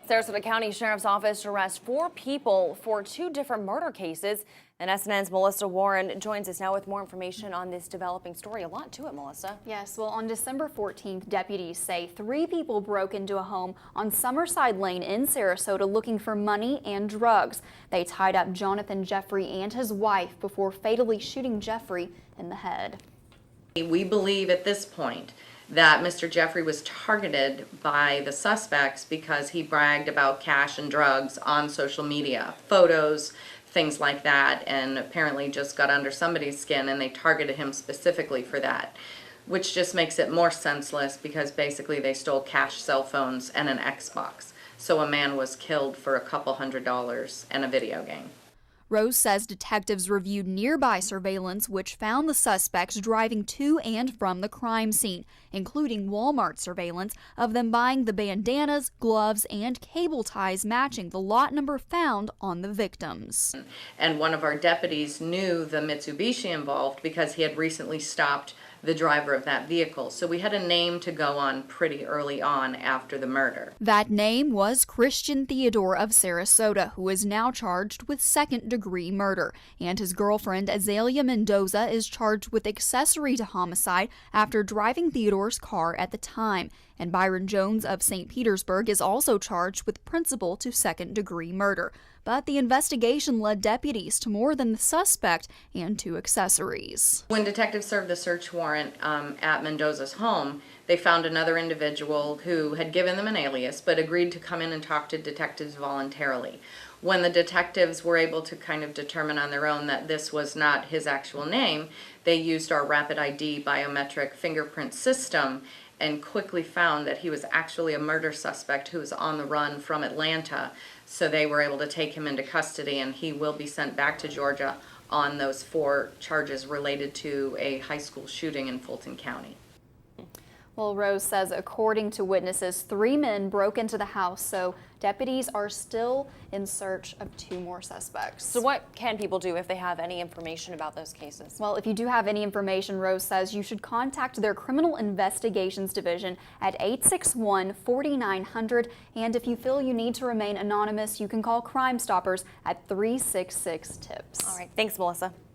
Sarasota County Sheriff's Office arrests 4 people for 2 different murder cases. And SNN's Melissa Warren joins us now with more information on this developing story. A lot to it, Melissa. Yes, well, on December 14th, deputies say 3 people broke into a home on Summerside Lane in Sarasota looking for money and drugs. They tied up Jonathan Jeffrey and his wife before fatally shooting Jeffrey in the head. We believe at this point that Mr. Jeffrey was targeted by the suspects because he bragged about cash and drugs on social media, photos, things like that, and apparently just got under somebody's skin and they targeted him specifically for that, which just makes it more senseless because basically they stole cash, cell phones, and an Xbox. So a man was killed for a couple $100s and a video game. Rose says detectives reviewed nearby surveillance which found the suspects driving to and from the crime scene, including Walmart surveillance of them buying the bandanas, gloves, and cable ties matching the lot number found on the victims. And one of our deputies knew the Mitsubishi involved because he had recently stopped the driver of that vehicle. So we had a name to go on pretty early on after the murder. That name was Christian Theodore of Sarasota, who is now charged with second-degree murder. And his girlfriend, Azalea Mendoza, is charged with accessory to homicide after driving Theodore's car at the time. And Byron Jones of St. Petersburg is also charged with principal to second-degree murder. But the investigation led deputies to more than the suspect and 2 accessories. When detectives served the search warrant at Mendoza's home, they found another individual who had given them an alias but agreed to come in and talk to detectives voluntarily. When the detectives were able to kind of determine on their own that this was not his actual name, they used our rapid ID biometric fingerprint system and quickly found that he was actually a murder suspect who was on the run from Atlanta. So they were able to take him into custody and he will be sent back to Georgia on those 4 charges related to a high school shooting in Fulton County. Well, Rose says according to witnesses, 3 men broke into the house, so deputies are still in search of 2 more suspects. So what can people do if they have any information about those cases? Well, if you do have any information, Rose says you should contact their Criminal Investigations Division at 861-4900. And if you feel you need to remain anonymous, you can call Crime Stoppers at 366-TIPS. All right. Thanks, Melissa.